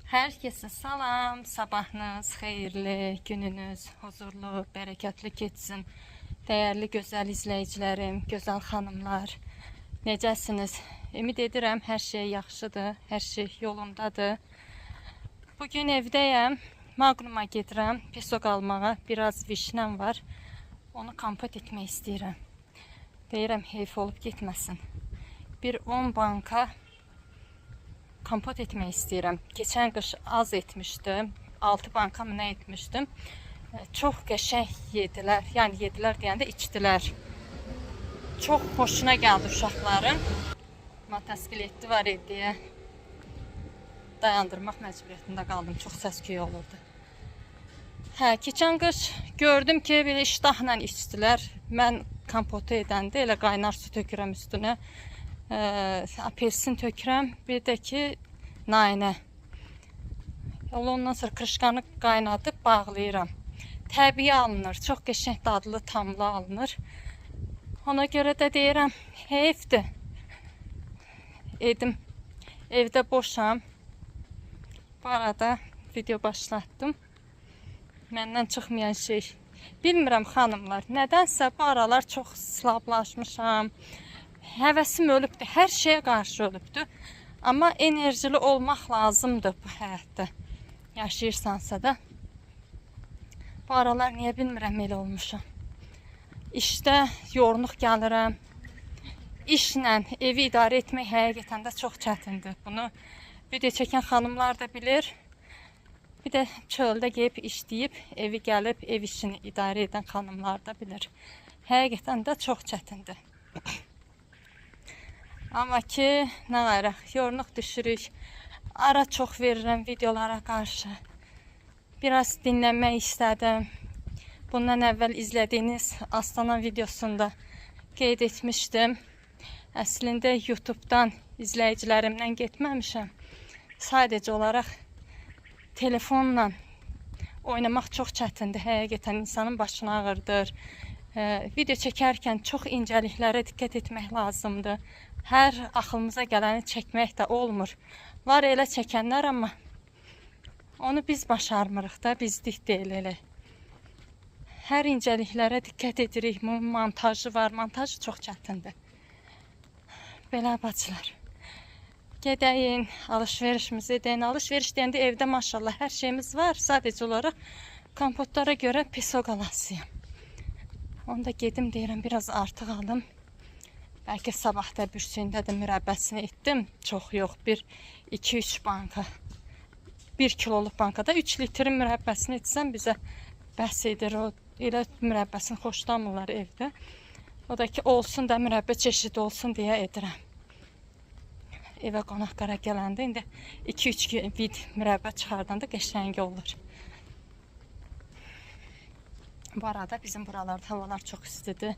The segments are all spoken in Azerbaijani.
Herkese salam, sabahınız xeyirli, gününüz huzurlu, bərəkətli keçsin. Dəyərli gözəl izləyicilərim, gözəl xanımlar, necəsiniz? Ümid edirəm hər şey yaxşıdır, hər şey yolundadır. Bugün evdəyəm, Magnuma gedirəm, pesok almağa, biraz vişnəm var. Onu kompot etmək istəyirəm. Deyirəm, heyf olub getməsin. Bir 10 banka kompot etmək istəyirəm. Keçən qış az etmişdim. 6 banka mı nə etmişdim. Çox qəşəng yedilər. Yəni yedilər deyəndə içdilər. Çox xoşuna gəldi uşaqların. Motosikletli var evdə. Dayandırmaq məcburiyyətində qaldım. Çox səs-küy olurdu. Keçən qış gördüm ki, belə iştahla içdilər. Mən kompotu edəndə elə qaynar su tökürəm üstünə. Apelsin tökürəm, bir də ki nainə. Ondan sonra krışkanı qaynadıb bağlayıram. Təbii alınır, çox qəşəng dadlı, tamlı alınır. Ona görə də deyirəm, heyfdir. Edim, evdə boşam. Bu arada video başlatdım. Məndən çıxmayan şey. Bilmirəm xanımlar, nədənsə bu aralar çox slablaşmışam. Həvəsim ölübdür, hər şeyə qarşı ölübdür. Amma enerjili olmaq lazımdır bu həyatda. Yaşayırsansa da. Bu aralar niyə bilmirəm elə olmuşam. İşdə yorğunluq gəlirəm. İşlə evi idarə etmək həqiqətən də çox çətindir. Bunu video çəkən xanımlar da bilir. Bir də çöldə gəlib işləyib, evi gəlib, ev işini idarə edən xanımlar da bilir. Həqiqətən də çox çətindir. Amma ki, nə qayraq, yorğunluq düşürük. Ara çox verirəm videolara qarşı. Biraz dinlənmək istədim. Bundan əvvəl izlədiyiniz Astana videosunda qeyd etmişdim. Əslində YouTube'dan izləyicilərimdən getməmişəm. Sadəcə olaraq telefonla oynamaq çox çətindir. Həqiqətən insanın başını ağrıdır. Video çəkərkən çox incəliklərə diqqət etmək lazımdır. Hər axılımıza gələni çəkmək də olmur. Var elə çəkənlər, amma onu biz başarmırıq da, bizlik deyil elə. Hər incəliklərə diqqət edirik. Montajı var, montajı çox çətindir. Belə bacılar. Gedəyin, alışverişimizi edin. Alışveriş deyəndə evdə maşallah hər şeyimiz var. Sadəcə olaraq kompotlara görə pesok alasıyam. Onu da gedim deyirəm, biraz artıq alım. Bəlkə sabah da bürsüyündə də mürəbbəsini etdim. Çox yox, 2-3 banka. 1 kiloluq bankada 3 litrin mürəbbəsini etsəm bizə bəhs edir. O elə mürəbbəsini xoşlamırlar evdə. O da ki, olsun da mürəbbə çeşidi olsun deyə edirəm. Evə qonaq-qara gələndə indi 2-3 vid mürəbbə çıxardanda qəşəng olur. Bu arada bizim buralarda havalar çox istidir.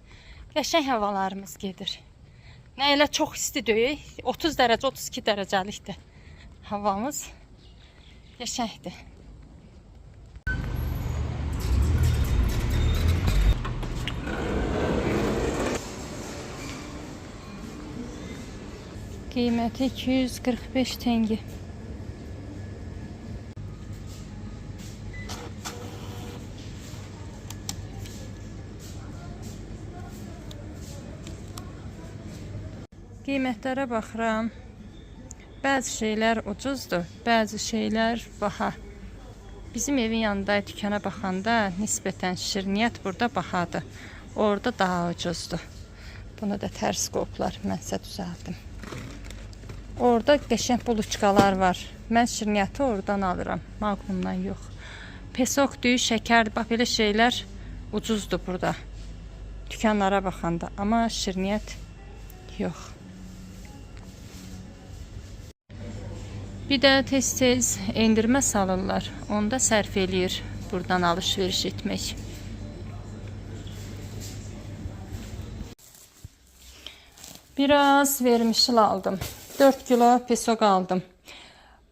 Qəşəng havalarımız gedir. Nə elə çox isti deyil, 30 dərəcə, 32 dərəcəlikdir havamız. Qəşəngdir. Qiyməti 245 tenge. Qiymətlərə baxıram. Bəzi şeylər ucuzdur, bəzi şeylər baha. Bizim evin yanında dükana baxanda nisbətən şirniyyat burada bahadır. Orada daha ucuzdur. Bunu da tərs qoplar, mənsə düzəldim. Orada qəşəng buluçkalar var. Mən şirniyyatı oradan alıram, Magnumdan yox. Pesok, düyü, şəkər, bax belə şeylər ucuzdur burada. Dükanlara baxanda, amma şirniyyat yox. Bir də tez-tez endirmə salırlar. Onda sərf eləyir buradan alışveriş etmək. Biraz vermişil aldım. 4 kilo pesok aldım.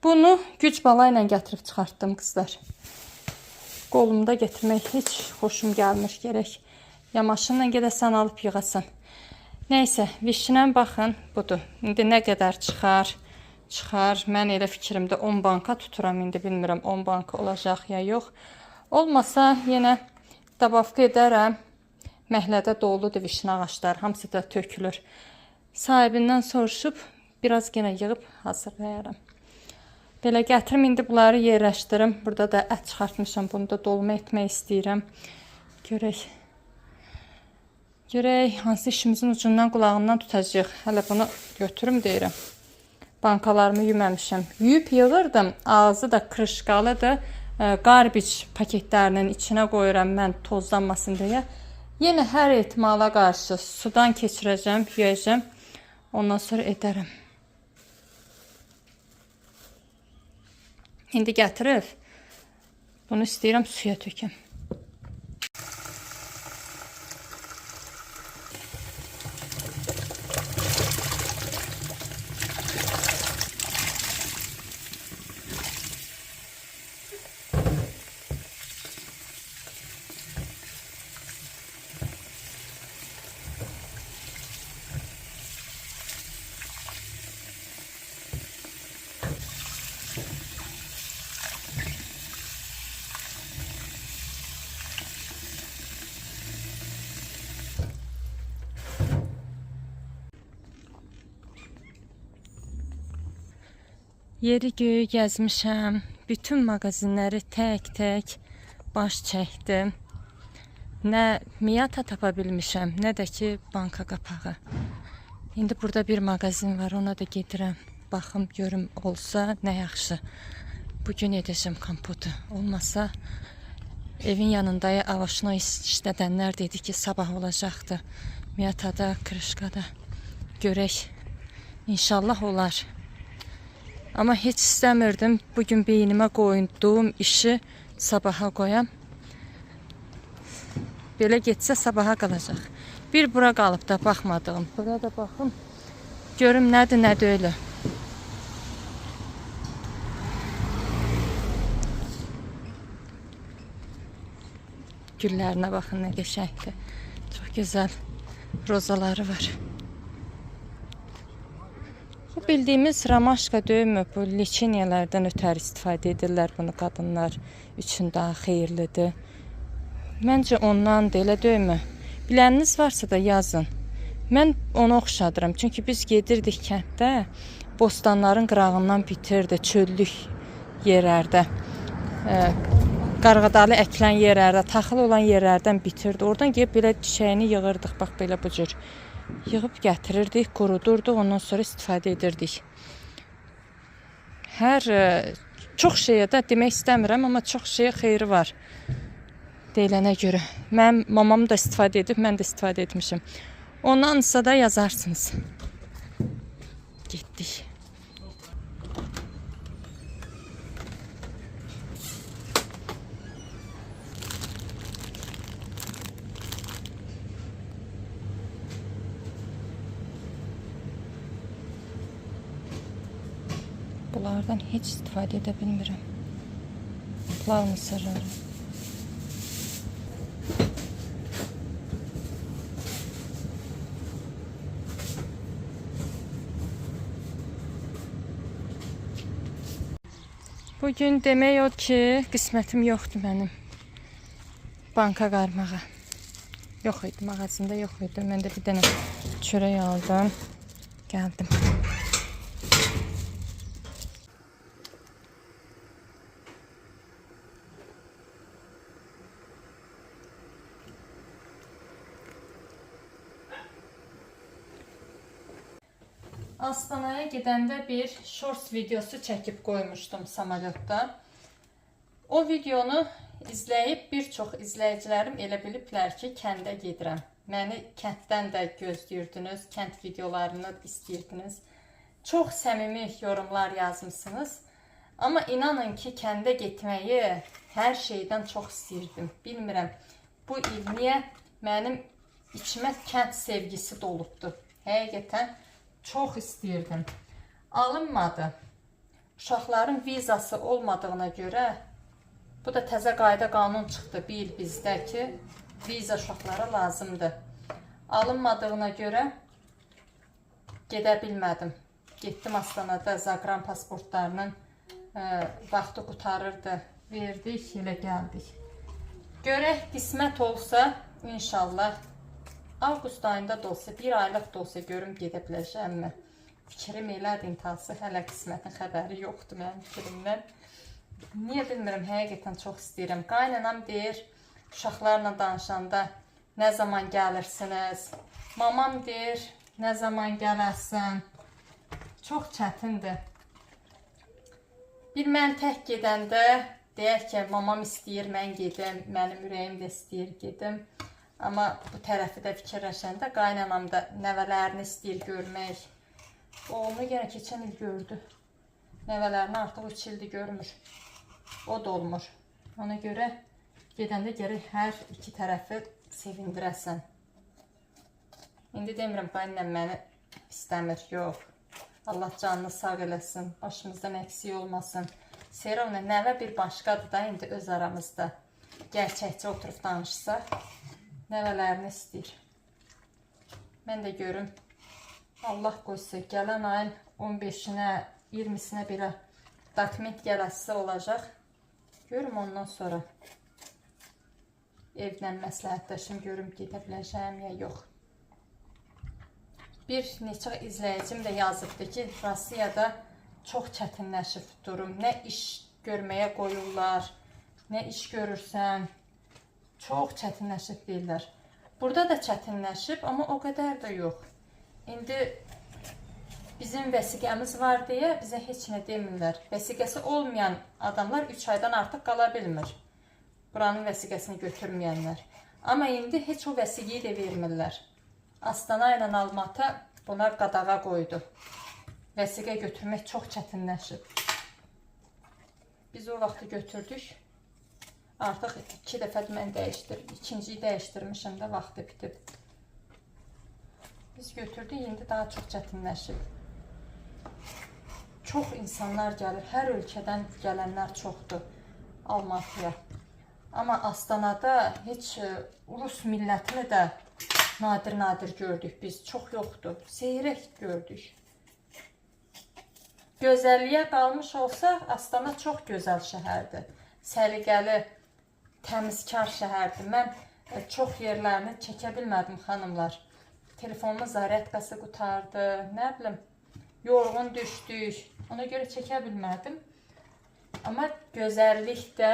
Bunu güc bala ilə gətirib çıxartdım qızlar. Qolumda getirmək heç xoşum gəlmir, gerək. Ya maşınla gedəsən alıb yığasan. Nəysə, vişnən baxın, budur. İndi nə qədər çıxar. çıxar. Mən elə fikrimdə 10 banka tuturam indi, bilmirəm 10 banka olacaq ya yox. Olmasa yenə dabavka edərəm. Məhlədə doludur vişne ağaçları, hamısı da tökülür. Sahibindən soruşub biraz yenə yığıb hazırlayaram. Belə gətirim, indi bunları yerləşdirim. Burada da ət çıxartmışam, bunu da dolma etmək istəyirəm. Görək hansı işimizin ucundan qulağından tutacaq. Hələ bunu götürüm deyirəm. Bankalarımı yuməmişəm. Yuyub yığırdım. Ağzı da krışqalıdır. Qarbiç paketlərinin içinə qoyuram mən tozlanmasın deyə. Yenə hər ehtimala qarşı sudan keçirəcəm, yuyacam. Ondan sonra edərəm. İndi gətirib bunu istəyirəm suya tökəm. Yeri göyü gəzmişəm. Bütün mağazinləri tək-tək baş çəkdim. Nə Miyata tapa bilmişəm, nə də ki banka qapağı. İndi burada bir mağazin var, ona da gedirəm. Baxım, görüm olsa nə yaxşı. Bugün edəcəm kompotu. Olmasa evin yanındayı avaşno işlədənlər dedi ki sabah olacaqdı. Miyatada, Krışqada. Görək. İnşallah olar. Amma heç istəmirdim bugün beynimə qoyduğum işi sabaha qoyam. Belə getsə sabaha qalacaq. Bir bura qalıb da baxmadığım. Bura da baxım. Görüm nədir, nə deyil. Güllərinə baxın, nə qəşəngdir. Çox gözəl rozaları var. Bu bildiyimiz ramaşka deyilmi? Bu liçinyalardan ötəri istifadə edirlər bunu qadınlar üçün daha xeyirlidir. Məncə ondan da elə deyilmi? Biləniniz varsa da yazın. Mən onu oxşadıram. Çünki biz gedirdik kənddə, bostanların qırağından bitirdi, çöllük yerlərdə. Qarğadalı əkilən yerlərdə, taxıl olan yerlərdən bitirdi. Oradan gəlib belə çiçəyini yığırdıq, bax belə bu cür. Yığıb gətirirdik, qurudurduq, ondan sonra istifadə edirdik. Çox şeyə də demək istəmirəm, amma çox şeyə xeyri var deyilənə görə. Mənim mamam da istifadə edib, mən də istifadə etmişim. Ondansa da yazarsınız. Getdik. Bunlardan heç istifadə edə bilmirəm. Plar mısırları. Bugün demək o ki, qismətim yoxdur mənim banka qarmağa. Yox idi, mağazında yox idi. Mən də bir dənə çörək aldım, gəldim. Astanaya gedəndə bir shorts videosu çəkib qoymuşdum samolyotda. O videonu izləyib bir çox izləyicilərim elə biliblər ki, kəndə gedirəm. Məni kənddən də gözləyirdiniz, kənd videolarını istəyirdiniz. Çox səmimi yorumlar yazmışsınız. Amma inanın ki, kəndə getməyi hər şeydən çox istəyirdim. Bilmirəm, bu il niyə mənim içimə kənd sevgisi dolubdu. Həqiqətən çox istəyirdim. Alınmadı. Uşaqların vizası olmadığına görə, bu da təzə qayda qanun çıxdı bir il bizdə ki, viza uşaqlara lazımdır. Alınmadığına görə gedə bilmədim. getdim Astanada Zaqran pasportlarının vaxtı qutarırdı. Verdik, elə gəldik. Görək, qismət olsa, inşallah, avqust ayında da olsa, bir aylıq da olsa görüm gedə biləcəmmi? Fikrim elədir, intihası, hələ qismətin xəbəri yoxdur mənim fikrimdən. Niyə bilmirəm, həqiqətən çox istəyirəm. Qaynanam deyir, uşaqlarla danışanda, nə zaman gəlirsiniz? Mamam deyir, nə zaman gələrsən? Çox çətindir. Bir mən tək gedəndə, deyək ki, mamam istəyir, mən gedim, mənim ürəyim də istəyir, gedim. Amma bu tərəfi də fikirləşəndə, qaynanam da nəvələrini istəyir görmək. Oğlumu yenə keçən il gördü. Nəvələrini artıq 3 ildir görmür. O da olmur. Ona görə gedəndə gərək hər iki tərəfi sevindirəsən. İndi demirəm, qaynanam məni istəmir, yox. Allah canını sağ eləsin, başımızdan əksik olmasın. Seyrəvlə nəvə bir başqadır da indi öz aramızda. Gerçəkçi oturub danışsaq, nəvələrini istəyir. Mən də görüm, Allah qoysa, gələn ayın 15-nə, 20-sinə birə dokument gələsi olacaq. Görüm ondan sonra evdən məsləhətləşim, görüm gedə biləcəyəm ya yox. Bir neçə izləyicim də yazıbdı ki, Rusiyada çox çətinləşib durum. Nə iş görməyə qoyurlar, nə iş görürsən, çox çətinləşib deyirlər. Burada da çətinləşib, amma o qədər də yox. İndi bizim vəsiqəmiz var deyə bizə heç nə demirlər. Vəsiqəsi olmayan adamlar 3 aydan artıq qala bilmir. Buranın vəsiqəsini götürməyənlər. Amma indi heç o vəsiqəyi də vermirlər. Astana ilə Almatı buna qadağa qoydu. Vəsiqə götürmək çox çətinləşib. Biz o vaxtı götürdük. Artıq 2 dəfə mən dəyişdirdim. İkinciyi dəyişdirmişəm də vaxtı bitib. Biz götürdük, indi daha çox çətinləşib. Çox insanlar gəlir. Hər ölkədən gələnlər çoxdur Almatıya. Amma Astanada heç Rus millətini də nadir-nadir gördük biz. Çox yoxdur. Seyrək gördük. Gözəlliyə qalmış olsa, Astana çox gözəl şəhərdir. Səliqəli, təmizkar şəhərdir. Mən çox yerlərini çəkə bilmədim, xanımlar. Telefonumun zaryadkası qutardı, nə bilim, yorğun düşdük. Ona görə çəkə bilmədim. Amma gözəllik də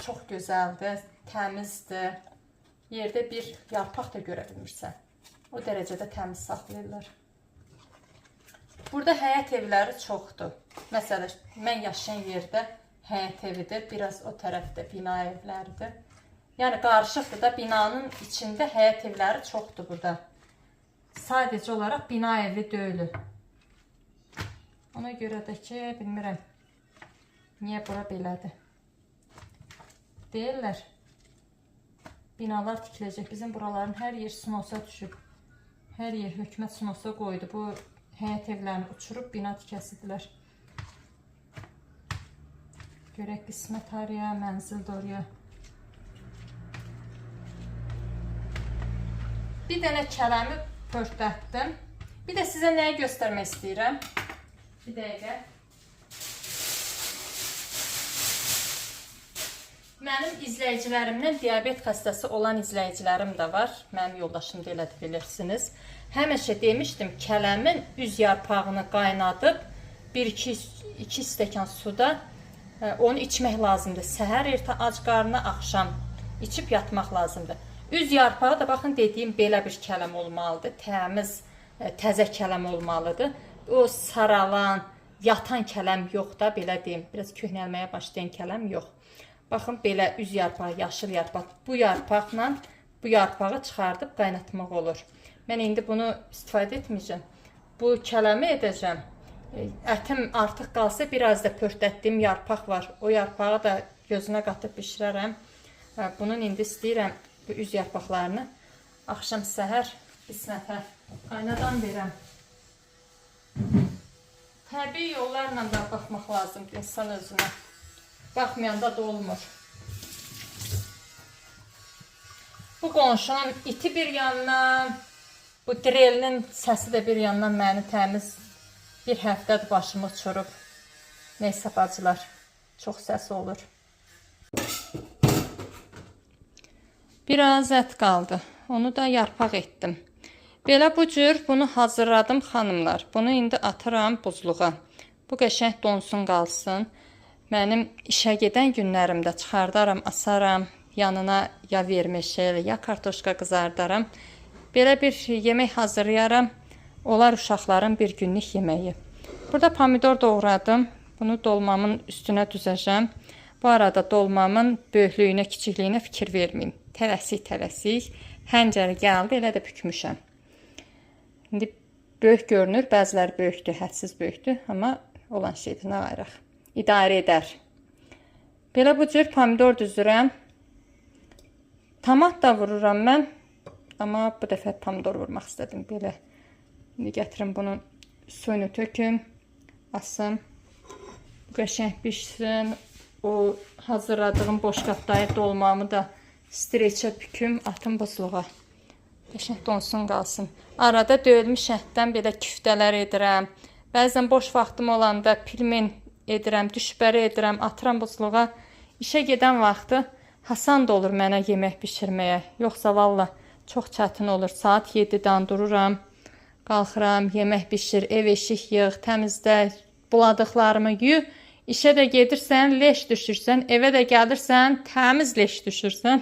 çox gözəldir, təmizdir. Yerdə bir yarpaq da görə bilmirsən. O dərəcədə təmiz saxlayırlar. Burada həyət evləri çoxdur. Məsələn, mən yaşayan yerdə həyət evidir. Biraz o tərəfdə bina evləridir. Yəni, qarışıqdır da, binanın içində həyət evləri çoxdur burada. Sadəcə olaraq bina evi deyil. Ona görə də ki, bilmirəm, niyə bura belədir. Deyirlər, binalar tikiləcək. Bizim buraların hər yer sinosa düşüb. Hər yer hökumət sinosa qoydu. Bu həyət evlərini uçurub bina tikəsidilər. Görək qismət haraya, mənzil də oraya. Bir dənə kələmi pörtdətdim. Bir də sizə nəyi göstərmək istəyirəm? Bir dəqiqə. Mənim izləyicilərimdən diabet xəstəsi olan izləyicilərim də var. Mənim yoldaşım da elədir, bilirsiniz. Həmişə demişdim, kələmin üz yarpağını qaynadıb 1-2 stəkan suda onu içmək lazımdır. Səhər, ertə, ac qarnına, axşam içib yatmaq lazımdır. Üz yarpağı da baxın dediyim belə bir kələm olmalıdır. Təmiz, təzə kələm olmalıdır. O saralan, yatan kələm yox da, belə deyim. Biraz köhnəlməyə başlayan kələm yox. Baxın, belə üz yarpağı, yaşıl yarpaq. Bu yarpaqla bu yarpağı çıxardıb qaynatmaq olur. Mən indi bunu istifadə etməyəcəm. Bu kələmi edəcəm. Ətim artıq qalsa, biraz da pörtdətdiyim yarpaq var. O yarpağı da gözünə qatıb bişirərəm. Bunun indi istəyirəm bu üz yarpaqlarını axşam səhər qismətə qaynadan verəm. Təbii yollarla da baxmaq lazımdır insan özünə. Baxmayanda da olmur. Bu qonşunun iti bir yandan, bu drelinin səsi də bir yandan məni təmiz Bir həftədir başımı uçurub. Neysə bacılar, çox səs olur. Biraz ət qaldı. Onu da yarpaq etdim. Belə bu cür bunu hazırladım xanımlar. Bunu indi atıram buzluğa. Bu qəşəng donsun qalsın. Mənim işə gedən günlərimdə çıxardaram, asaram. Yanına ya vermeşel, ya kartoşka qızardaram. Belə bir yemək hazırlayaram. Olar uşaqların bir günlük yeməyi. Burada pomidor doğradım. Bunu dolmamın üstünə düzəcəm. Bu arada dolmamın böyüklüyünə, kiçikliyinə fikir verməyim. Tələsik. Həncəri gəldi, elə də bükmüşəm. İndi böyük görünür, bəziləri böyükdür, hədsiz böyükdür. Amma olan şeydir, nə ayrıq. İdarə edər. Belə bu cür pomidor düzürəm. Tomat da vururam mən. Amma bu dəfə pomidor vurmaq istədim. Belə. İndi gətirim bunun suyunu töküm. Asım. Qəşəng bişsin. O hazırladığım boşqabdayı dolmamı da streçə büküm. Atım buzluğa. Qəşəng donsun qalsın. Arada döyülmüş ətdən belə küftələr edirəm. Bəzən boş vaxtım olanda pilmen edirəm, düşbəri edirəm, atıram buzluğa. İşə gedən vaxtı Hasan da olur mənə yemək bişirməyə. Yoxsa valla çox çətin olur. Saat 7-dən dururam. Qalxıram, yemək bişir, ev eşik yığ, təmizlə, buladıqlarımı yu. İşə də gedirsən, leş düşürsən, evə də gəlirsən, təmiz leş düşürsən.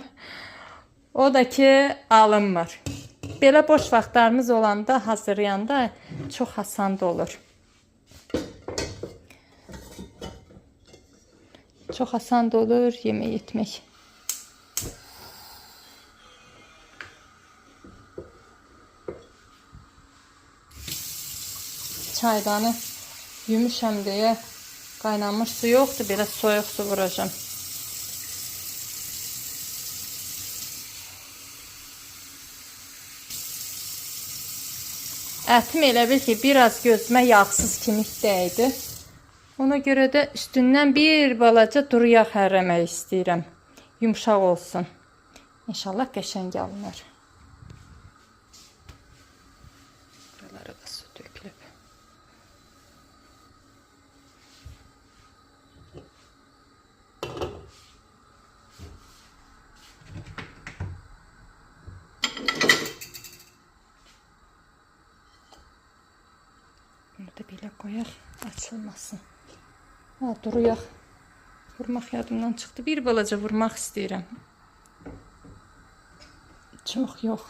O da ki, alınmır. Belə boş vaxtlarımız olanda, hazırlayanda çox asan da olur. Çox asan da olur yemək etmək. Çaydanı yumuşam deyə qaynanmış su yoxdur, belə soyuq su vuracağım. Ətim elə bil ki, biraz gözümə yağsız kemik dəydi. Ona görə də üstündən bir balaca duru yağ hərləmək istəyirəm. Yumuşaq olsun. İnşallah qəşəng alınır. Buralara da su tökülüb. Bunu da belə qoyaq, açılmasın. Ha, duru yağ vurmaq yadımdan çıxdı. Bir balaca vurmaq istəyirəm. Çox yox.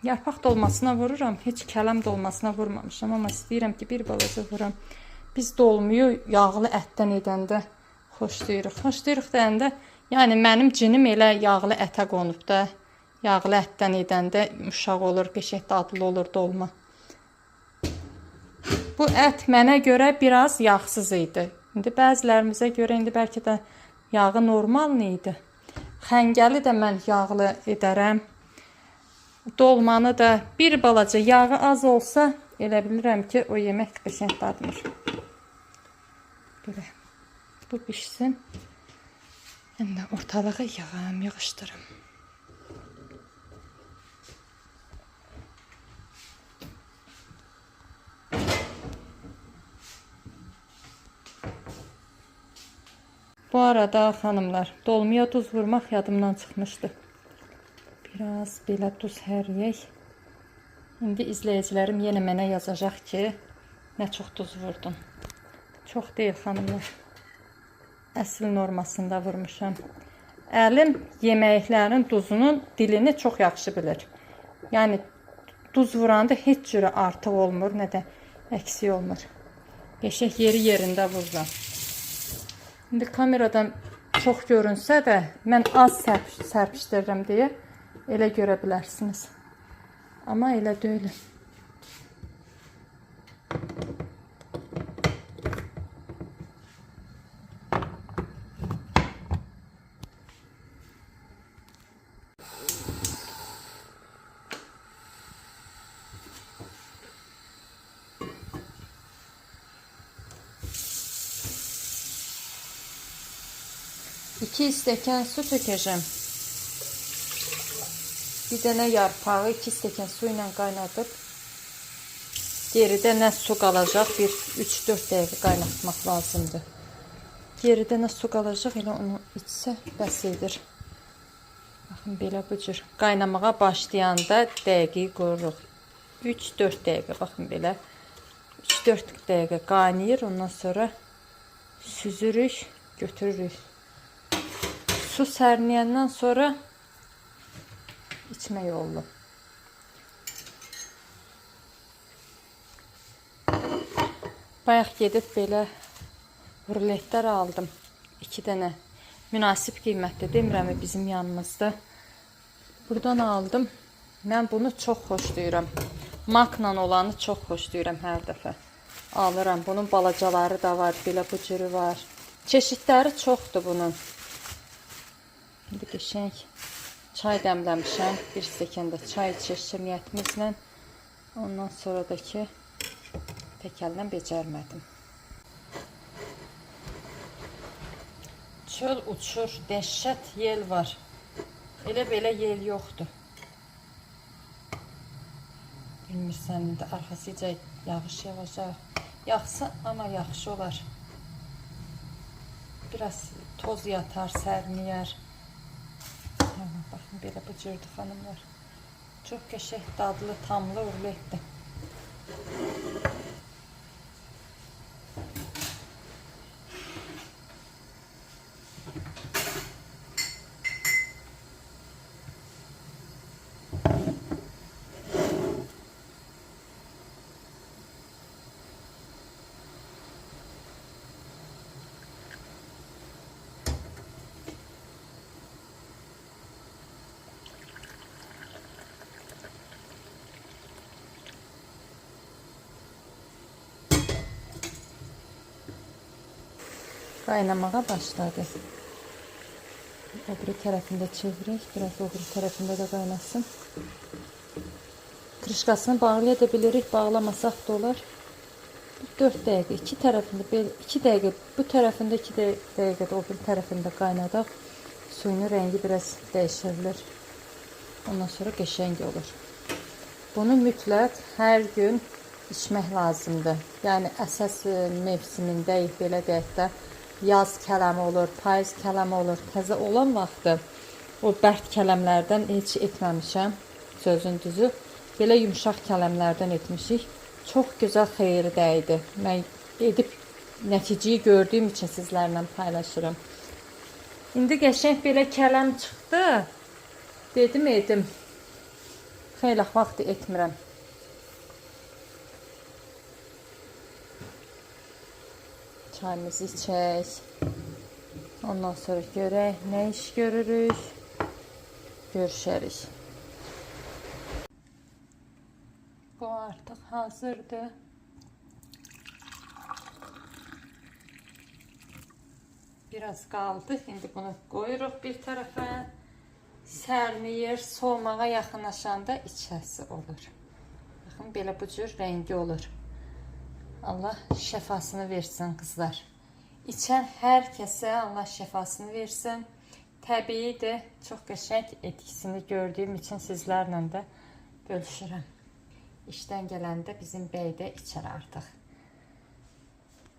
Yarpaq dolmasına vururam. Heç kələm dolmasına vurmamışam. Amma istəyirəm ki, bir balaca vuram. Biz dolmuyu yağlı ətdən edəndə xoşlayırıq. Xoşlayırıq deyəndə, yəni mənim cinim elə yağlı ətə qonub da. Yağlı ətdən edəndə yumuşaq olur, qəşəng dadlı olur dolma. Bu ət mənə görə biraz yağsız idi. İndi bəzilərimizə görə indi bəlkə də yağı normal idi. Xəngəli də mən yağlı edərəm. Dolmanı da bir balaca yağı az olsa elə bilirəm ki, o yemək qəşəng dadmır. Belə. Bu pişsin. İndi ortalığı yığım, yığışdırım. Bu arada xanımlar, dolmaya duz vurmaq yadımdan çıxmışdı. Biraz belə duz hərləyək. İndi izləyicilərim yenə mənə yazacaq ki, nə çox duz vurdun. Çox deyil xanımlar. Əsl normasında vurmuşam. Əlim yeməklərin duzunun dilini çox yaxşı bilir. Yəni duz vuranda heç cürə artıq olmur, nə də əksik olmur. Qəşəng yeri yerində vururam. İndi kameradan çox görünsə də, mən az sərpişdirirəm deyə elə görə bilərsiniz. Amma elə deyil. İki stəkan su tökəcəm. Bir dənə yarpağı 2 stəkan su ilə qaynadıb Geridə nə su qalacaq, bir 3-4 dəqiqə qaynatmaq lazımdır. Geridə nə su qalacaq, elə onu içsə bəs edir. Baxın, belə bu cür qaynamağa başlayanda dəqiqi qoyuruq. 3-4 dəqiqə, baxın belə. 3-4 dəqiqə qaynayır, ondan sonra süzürük, götürürük. Su sərniyəndən sonra içmək yolu. Bayaq gedib belə ruletlər aldım. 2 dənə. Münasib qiymətdə, demirəm bizim yanımızda. Buradan aldım. Mən bunu çox xoşlayıram. Makla olanı çox xoşlayıram hər dəfə. Alıram. Bunun balacaları da var, belə bu cürü var. Çeşidləri çoxdur bunun. İndi qəşəng çay dəmləmişəm. Bir stəkanda çay içir niyyətimizlə. Ondan sonra da ki tək əllə becərmədim. Çöl uçur, dəhşət yel var. Elə belə yel yoxdur. Bilmirsən, indi arxasıca yağış yağacaq. Yağsa, amma yaxşı olar. Biraz toz yatar, sərniyər. Baxın, belə bu cürdür xanımlar. Çox qəşəng, dadlı, tamlı ruletdir. Qaynamağa başladı. O biri tərəfində çevirək. Biraz o biri tərəfində də qaynasın. Krışkasını bağlaya da bilirik. Bağlamasaq da olar. 4 dəqiqə. 2 tərəfində 2 dəqiqə bu tərəfində, 2 dəqiqə də o biri tərəfində qaynadaq. Suyunun rəngi biraz dəyişirilir. Ondan sonra qəşəng olur. Bunu mütləq hər gün içmək lazımdır. Yəni əsas mövsimindəyik, belə deyək də. Yaz kələmi olur, payız kələmi olur. Təzə olan vaxtı o bərk kələmlərdən heç etməmişəm, sözün düzü. Belə yumşaq kələmlərdən etmişik. Çox gözəl xeyri dəydi. Mən edib nəticəyi gördüyüm üçün sizlərlə paylaşırım. İndi qəşəng belə kələm çıxdı. Edim. Xeyli vaxt etmirəm. Çayımızı içək. Ondan sonra görək nə iş görürük. Görüşərik. Bu artıq hazırdır. Biraz qaldı. İndi bunu qoyuruq bir tərəfə. Sərniyər, soğumağa yaxınlaşanda içəsi olur. Baxın, belə bu cür rəngi olur. Allah şəfasını versin qızlar. İçən hər kəsə Allah şəfasını versin. Təbiidir, çox qəşəng etkisini gördüyüm üçün sizlərlə də bölüşürəm. İşdən gələndə bizim bəy də içər artıq.